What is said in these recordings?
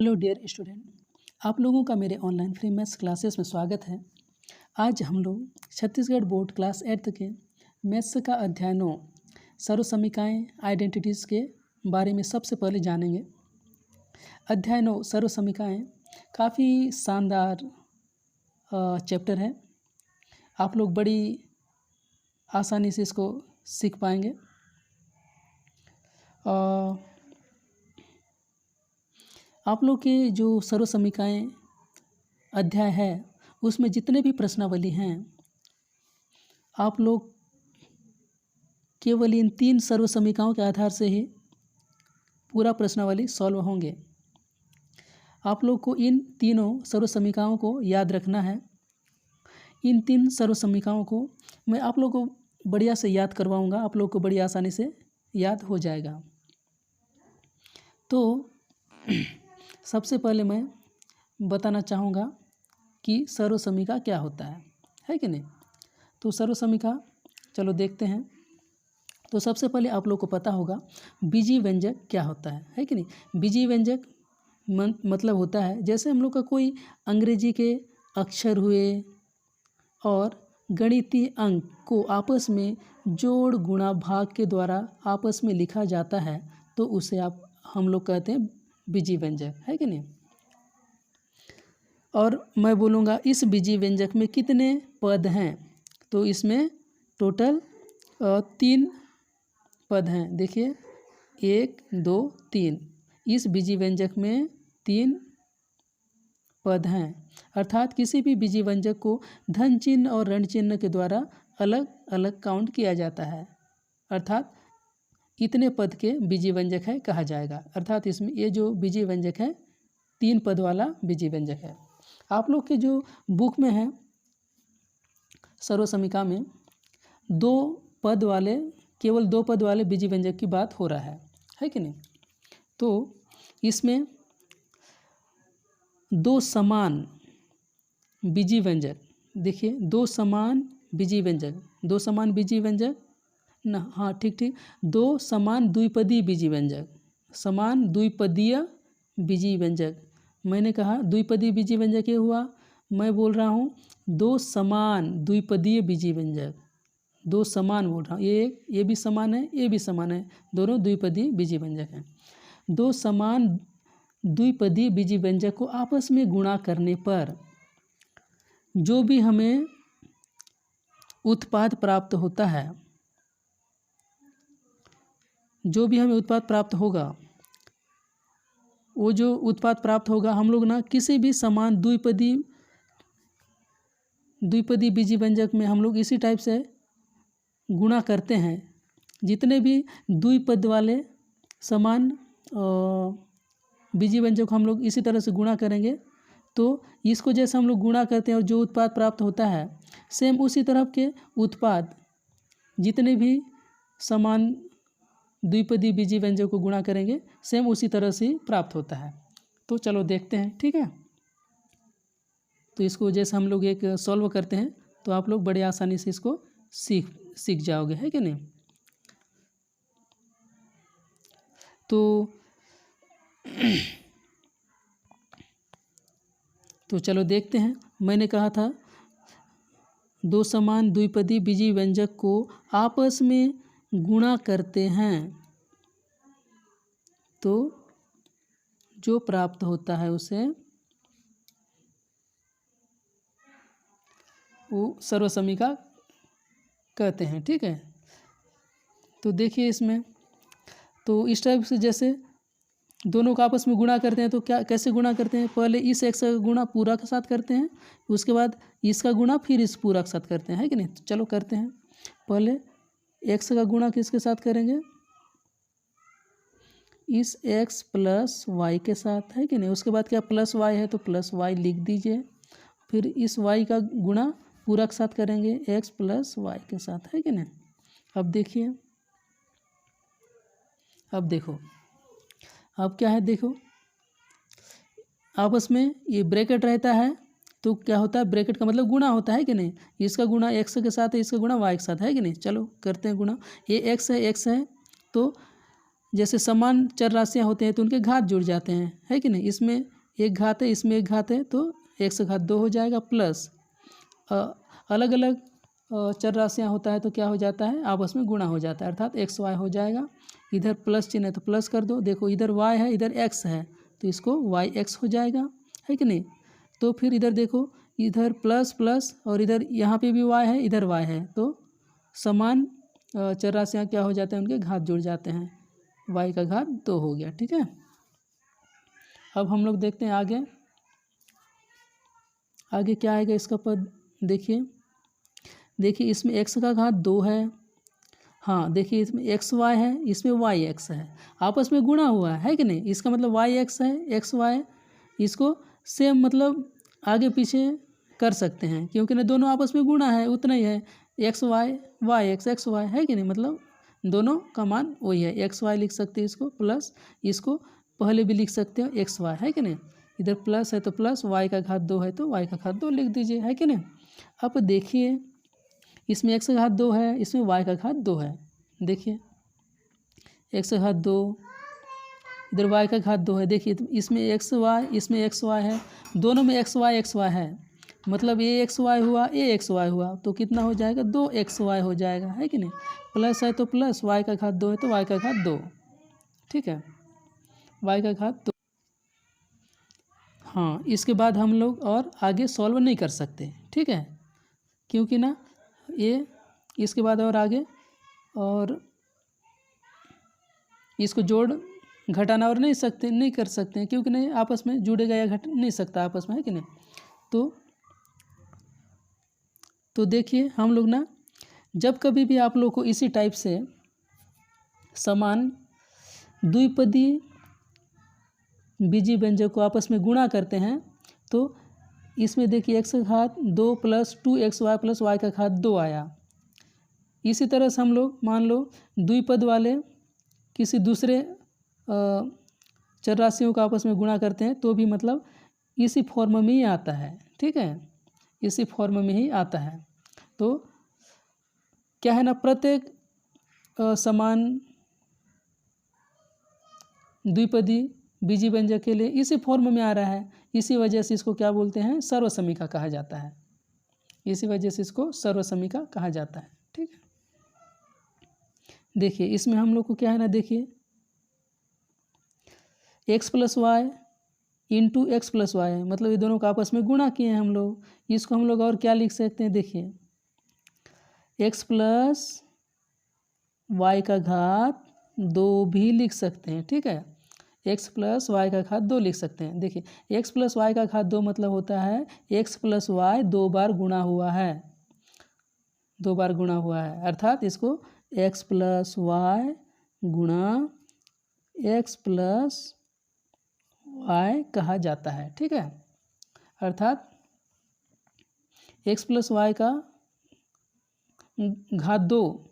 Hello dear student, आप लोगों का मेरे ऑनलाइन फ्री मैथ्स क्लासेस में स्वागत है। आज हम लोग छत्तीसगढ़ बोर्ड क्लास 8 के मैथ्स का अध्याय 9 सर्वसमीकाएँ आइडेंटिटीज़ के बारे में सबसे पहले जानेंगे। अध्याय 9 सर्वसमीकाएँ काफ़ी शानदार चैप्टर है। आप लोग बड़ी आसानी से इसको सीख पाएंगे। आप लोग के जो सर्वसमीकाएँ अध्याय है उसमें जितने भी प्रश्नावली हैं, आप लोग केवल इन 3 सर्वसमीकाओं के आधार से ही पूरा प्रश्नावली सॉल्व होंगे। आप लोग को इन तीनों सर्वसमीकाओं को याद रखना है। इन 3 सर्वसमीकाओं को मैं आप लोग को बढ़िया से याद करवाऊंगा, आप लोग को बड़ी आसानी से याद हो जाएगा। तो सबसे पहले मैं बताना चाहूँगा कि सर्वसमीका क्या होता है कि नहीं। तो सर्वसमीका चलो देखते हैं। तो सबसे पहले आप लोग को पता होगा बीजीय व्यंजक क्या होता है कि नहीं। बीजीय व्यंजक मतलब होता है जैसे हम लोग का कोई अंग्रेजी के अक्षर हुए और गणितीय अंक को आपस में जोड़ गुणा भाग के द्वारा आपस में लिखा जाता है, तो उसे हम लोग कहते हैं बीजीय व्यंजक, है कि नहीं। और मैं बोलूँगा इस बीजीय व्यंजक में कितने पद हैं, तो इसमें टोटल 3 पद हैं। देखिए 1 2 3, इस बीजीय व्यंजक में 3 पद हैं। अर्थात किसी भी बीजीय व्यंजक को धन चिन्ह और ऋण चिन्ह के द्वारा अलग अलग काउंट किया जाता है, अर्थात इतने पद के बीजीय व्यंजक है कहा जाएगा। अर्थात इसमें ये जो बीजीय व्यंजक है 3 पद वाला बीजीय व्यंजक है। आप लोग के जो बुक में है सर्वसमीका में केवल 2 पद वाले बीजीय व्यंजक की बात हो रहा है कि नहीं। तो इसमें 2 समान बीजीय व्यंजक, देखिए 2 समान बीजीय व्यंजक ना, हाँ ठीक 2 समान द्विपदीय बीजीय व्यंजक, समान द्विपदीय बीजीय व्यंजक। मैंने कहा द्विपदीय बीजीय व्यंजक ये हुआ, मैं बोल रहा हूँ 2 समान द्विपदीय बीजीय व्यंजक। 2 समान बोल रहा हूँ, ये भी समान है, ये भी समान है, दोनों द्विपदीय बीजीय व्यंजक हैं। 2 समान द्विपदीय बीजीय व्यंजक को आपस में गुणा करने पर जो भी हमें उत्पाद प्राप्त होता है, जो भी हमें उत्पाद प्राप्त होगा, वो जो उत्पाद प्राप्त होगा हम लोग ना किसी भी समान द्विपदीय बीजीय व्यंजक में हम लोग इसी टाइप से गुणा करते हैं। जितने भी द्विपद वाले समान बीजीय व्यंजक को हम लोग इसी तरह से गुणा करेंगे, तो इसको जैसे हम लोग गुणा करते हैं और जो उत्पाद प्राप्त होता है, सेम उसी तरह के उत्पाद जितने भी समान द्विपदीय बीजीय व्यंजक को गुणा करेंगे सेम उसी तरह से प्राप्त होता है। तो चलो देखते हैं, ठीक है। तो इसको जैसे हम लोग एक सॉल्व करते हैं तो आप लोग बड़े आसानी से इसको सीख जाओगे, है कि नहीं। तो चलो देखते हैं। मैंने कहा था 2 समान द्विपदीय बीजीय व्यंजक को आपस में गुणा करते हैं तो जो प्राप्त होता है उसे वो सर्वसमीका कहते हैं, ठीक है। तो देखिए इसमें तो इस टाइप से जैसे दोनों को आपस में गुणा करते हैं तो कैसे गुणा करते हैं, पहले इस x का गुणा पूरा के साथ करते हैं, उसके बाद इसका गुणा फिर इस पूरा के साथ करते हैं, है कि नहीं। तो चलो करते हैं। पहले x का गुणा किसके साथ करेंगे, इस x प्लस y के साथ, है कि नहीं। उसके बाद क्या प्लस y है तो प्लस y लिख दीजिए, फिर इस y का गुणा पूरा के साथ करेंगे x प्लस y के साथ, है कि नहीं। अब देखिए, अब देखो अब क्या है, देखो आपस में ये ब्रैकेट रहता है तो क्या होता है, ब्रैकेट का मतलब गुणा होता है कि नहीं। इसका गुणा x के साथ है, इसका गुणा y के साथ, है कि नहीं। चलो करते हैं गुणा। ये x है तो जैसे समान चर राशियाँ होते हैं तो उनके घात जुड़ जाते हैं, है कि नहीं। इसमें एक घात है, इसमें एक घात है, तो 1 से घात 2 हो जाएगा, प्लस अलग अलग चर राशियाँ होता है तो क्या हो जाता है, आपस में गुणा हो जाता है, अर्थात एक्स वाई हो जाएगा। इधर प्लस चिन्ह है तो प्लस कर दो, देखो इधर y है इधर x है तो इसको वाई एक्स हो जाएगा, है कि नहीं। तो फिर इधर देखो, इधर प्लस प्लस और इधर यहाँ पे भी y है इधर y है, तो समान चर राशियाँ क्या हो जाते हैं, उनके घात जुड़ जाते हैं, y का घात 2 हो गया, ठीक है। अब हम लोग देखते हैं आगे, आगे क्या आएगा इसका पद, देखिए इसमें x का घात 2 है, हाँ देखिए इसमें एक्स वाई है, इसमें वाई एक्स है, आपस में गुणा हुआ है कि नहीं। इसका मतलब वाई एक्स है, एक्स वाई, इसको सेम मतलब आगे पीछे कर सकते हैं क्योंकि ना दोनों आपस में गुणा है, उतना ही है, x y y x y, है कि नहीं, मतलब दोनों का मान वही है। एक्स वाई लिख सकते हैं इसको, प्लस इसको पहले भी लिख सकते हो एक्स वाई, है कि नहीं। इधर प्लस है तो प्लस, वाई का घात 2 है तो वाई का घात 2 लिख दीजिए, है कि नहीं। अब देखिए इसमें x का घात 2 है, इसमें y का घात 2 है, देखिए x का घात 2, इधर y का घात 2 है, देखिए इसमें एक्स वाई है, दोनों में एक्स वाई है, मतलब ये एक्स वाई हुआ, ये एक्स वाई हुआ, तो कितना हो जाएगा, 2xy हो जाएगा, है कि नहीं। प्लस है तो प्लस, y का घात 2 है तो y का घात 2, ठीक है, y का घात 2। हाँ, इसके बाद हम लोग और आगे सॉल्व नहीं कर सकते, ठीक है, क्योंकि ना ये इसके बाद और आगे और इसको जोड़ घटाना और नहीं कर सकते हैं क्योंकि नहीं आपस में जुड़ेगा या घट नहीं सकता आपस में, है कि नहीं। तो देखिए हम लोग ना जब कभी भी आप लोग को इसी टाइप से समान द्विपदी बीजी व्यंजक को आपस में गुणा करते हैं तो इसमें देखिए x का घात 2 प्लस 2xy प्लस y का घात 2 आया। इसी तरह से हम लोग मान लो द्विपद वाले किसी दूसरे चर राशियों का आपस में गुणा करते हैं तो भी मतलब इसी फॉर्म में ही आता है, ठीक है, इसी फॉर्म में ही आता है। तो क्या है ना, प्रत्येक समान द्विपदी बीजी व्यंजक के लिए इसी फॉर्म में आ रहा है, इसी वजह से इसको क्या बोलते हैं, सर्वसमीका कहा जाता है, इसी वजह से इसको सर्वसमीका कहा जाता है, ठीक है। देखिए इसमें हम लोग को क्या है ना, देखिए x plus y into x plus y है, मतलब ये दोनों का आपस में गुणा किए हैं हम लोग। इसको हम लोग और क्या लिख सकते हैं, देखिए x प्लस वाई का घात 2 भी लिख सकते हैं, ठीक है, x प्लस वाई का घात 2 लिख सकते हैं। देखिए x प्लस वाई का घात 2 मतलब होता है x प्लस वाई 2 बार गुणा हुआ है, 2 बार गुणा हुआ है, अर्थात इसको x प्लस वाई गुणा x प्लस वाई कहा जाता है, ठीक है, अर्थात x प्लस वाई का घात 2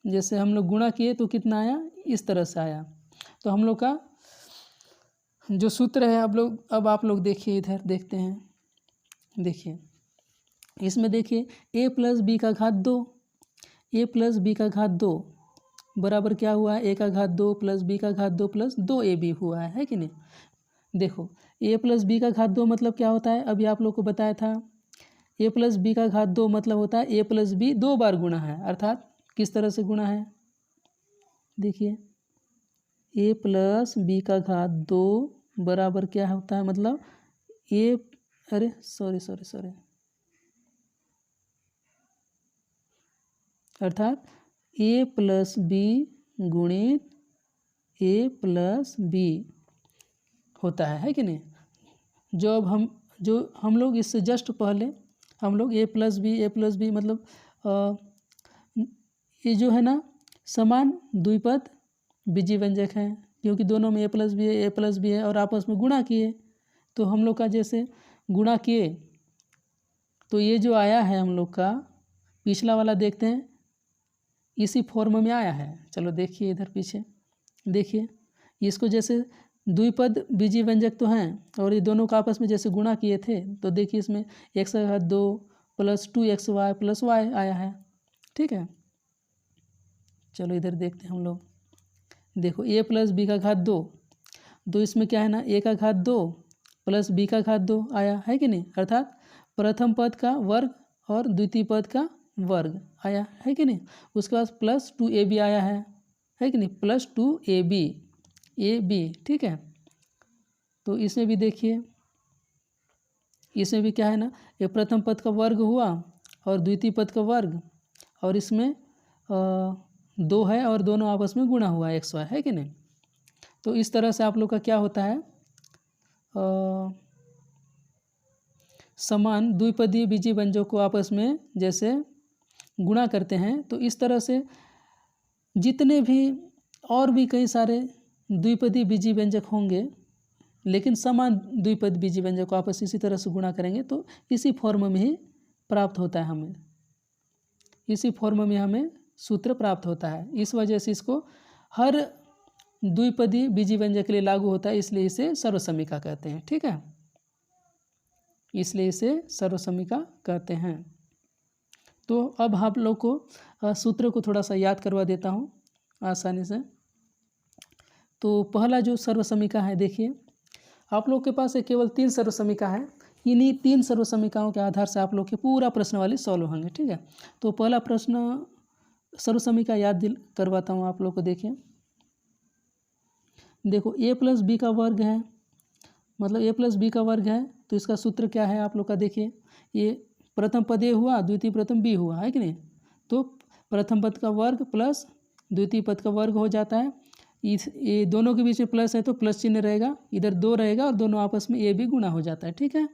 जैसे हम लोग गुणा किए तो कितना आया, इस तरह से आया। तो हम लोग का जो सूत्र है अब आप लोग देखिए, इधर देखते हैं, देखिए इसमें देखिए a प्लस बी का घात 2, a प्लस बी का घात 2 बराबर क्या हुआ है, a का घात 2 प्लस b का घात 2 प्लस 2ab हुआ है कि नहीं। देखो a प्लस बी का घात 2 मतलब क्या होता है, अभी आप लोग को बताया था, a प्लस बी का घात 2 मतलब होता है a प्लस बी 2 बार गुणा है, अर्थात किस तरह से गुणा है, देखिए a प्लस बी का घात 2 बराबर क्या होता है, मतलब a, अरे सॉरी, अर्थात a प्लस बी गुणित a प्लस बी होता है कि नहीं। जो हम लोग इससे जस्ट पहले हम लोग a प्लस बी मतलब ये जो है ना समान द्विपद बीजी व्यंजक हैं, क्योंकि दोनों में a प्लस बी है और आपस में गुणा किए, तो हम लोग का जैसे गुणा किए तो ये जो आया है हम लोग का पिछला वाला देखते हैं, इसी फॉर्म में आया है। चलो देखिए इधर पीछे देखिए, इसको जैसे द्विपद बीजी व्यंजक तो हैं और ये दोनों का आपस में जैसे गुणा किए थे, तो देखिए इसमें x का घात 2 प्लस 2xy प्लस y आया है, ठीक है। चलो इधर देखते हैं हम लोग, देखो a प्लस बी का घात 2, तो इसमें क्या है ना, a का घात 2 प्लस b का घात 2 आया है कि नहीं, अर्थात प्रथम पद का वर्ग और द्वितीय पद का वर्ग आया है कि नहीं। उसके बाद प्लस 2ab आया है कि नहीं, प्लस 2ab, ठीक है। तो इसमें भी देखिए, इसमें भी क्या है ना, ये प्रथम पद का वर्ग हुआ और द्वितीय पद का वर्ग, और इसमें 2 है और दोनों आपस में गुणा हुआ x y, है कि नहीं। तो इस तरह से आप लोग का क्या होता है, समान द्विपदीय बीजीय व्यंजक को आपस में जैसे गुणा करते हैं, तो इस तरह से जितने भी और भी कई सारे द्विपदीय बीजीय व्यंजक होंगे, लेकिन समान द्विपद बीजीय व्यंजक को आपस इसी तरह से गुणा करेंगे तो इसी फॉर्म में ही प्राप्त होता है, हमें इसी फॉर्म में हमें सूत्र प्राप्त होता है। इस वजह से इसको हर द्विपदीय बीजीय व्यंजक के लिए लागू होता है, इसलिए इसे सर्वसमीका कहते हैं, ठीक है, इसलिए इसे सर्वसमीका कहते हैं। तो अब आप लोग को सूत्र को थोड़ा सा याद करवा देता हूँ आसानी से। तो पहला जो सर्वसमीका है, देखिए आप लोग के पास केवल 3 सर्वसमीका है, इन्हीं 3 सर्वसमीकाओं के आधार से आप लोग के पूरा प्रश्नावली सॉल्व होंगे, ठीक है। तो पहला प्रश्न सर्वसमीका याद करवाता हूँ आप लोग को। देखो a प्लस बी का वर्ग है, मतलब a प्लस बी का वर्ग है, तो इसका सूत्र क्या है आप लोग का, देखिए ये प्रथम पद a हुआ, द्वितीय प्रथम b हुआ, है कि नहीं। तो प्रथम पद का वर्ग प्लस द्वितीय पद का वर्ग हो जाता है, ये दोनों के बीच में प्लस है तो प्लस चिन्ह रहेगा, इधर 2 रहेगा और दोनों आपस में a भी गुणा हो जाता है, ठीक है,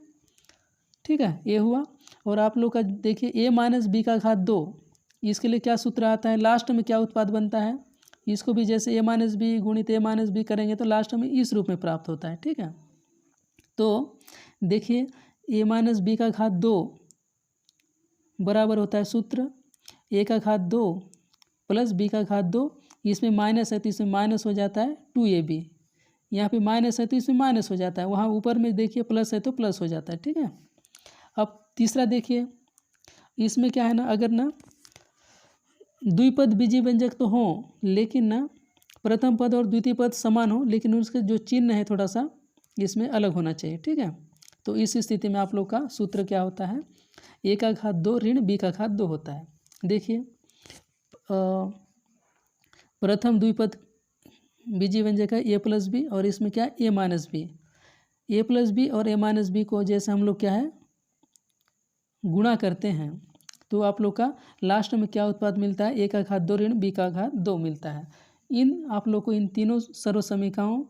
ठीक है, ये हुआ। और आप लोग का देखिए a माइनस बी का घात 2, इसके लिए क्या सूत्र आता है, लास्ट में क्या उत्पाद बनता है, इसको भी जैसे a माइनस बी गुणित a माइनस बी करेंगे तो लास्ट में इस रूप में प्राप्त होता है, ठीक है। तो देखिए a माइनस बी का घात 2 बराबर होता है सूत्र a का घात 2 प्लस b का घात 2, इसमें माइनस है तो इसमें माइनस हो जाता है 2ab, यहाँ पे माइनस है तो इसमें माइनस हो जाता है, वहाँ ऊपर में देखिए प्लस है तो प्लस हो जाता है, ठीक है। अब तीसरा देखिए, इसमें क्या है ना, अगर ना द्विपद बीजीय व्यंजक तो हो लेकिन ना प्रथम पद और द्वितीय पद समान हो, लेकिन उसके जो चिन्ह है थोड़ा सा इसमें अलग होना चाहिए, ठीक है। तो इस स्थिति में आप लोग का सूत्र क्या होता है, a का घात 2 ऋण b का घात 2 होता है। देखिए प्रथम द्विपद बीजीय व्यंजक है a प्लस बी और इसमें क्या है a minus b, a plus b और a माइनस बी को जैसे हम लोग क्या है गुणा करते हैं तो आप लोग का लास्ट में क्या उत्पाद मिलता है, a का घात 2 ऋण b का घात 2 मिलता है। आप लोग को इन तीनों सर्वसमीकाओं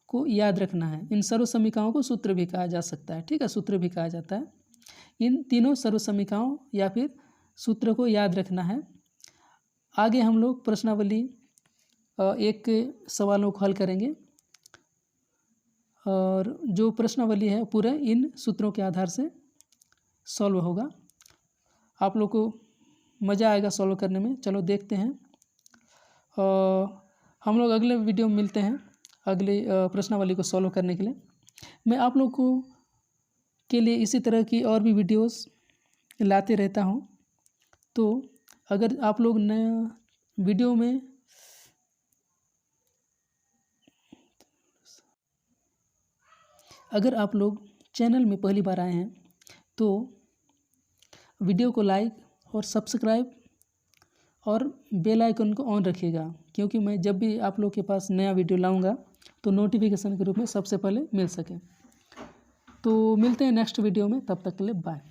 को याद रखना है, इन सर्वसमीकाओं को सूत्र भी कहा जा सकता है, ठीक है, सूत्र भी कहा जाता है। इन तीनों सर्वसमीकाओं या फिर सूत्र को याद रखना है। आगे हम लोग प्रश्नावली एक सवालों को हल करेंगे और जो प्रश्नावली है पूरे इन सूत्रों के आधार से सॉल्व होगा। आप लोग को मज़ा आएगा सॉल्व करने में। चलो देखते हैं, हम लोग अगले वीडियो में मिलते हैं अगले प्रश्नावली को सॉल्व करने के लिए। मैं आप लोग को के लिए इसी तरह की और भी वीडियोस लाते रहता हूं, तो अगर आप लोग नया वीडियो में अगर आप लोग चैनल में पहली बार आए हैं तो वीडियो को लाइक और सब्सक्राइब और बेल आइकन को ऑन रखिएगा, क्योंकि मैं जब भी आप लोग के पास नया वीडियो लाऊंगा तो नोटिफिकेशन के रूप में सबसे पहले मिल सके। तो मिलते हैं नेक्स्ट वीडियो में, तब तक के लिए बाय।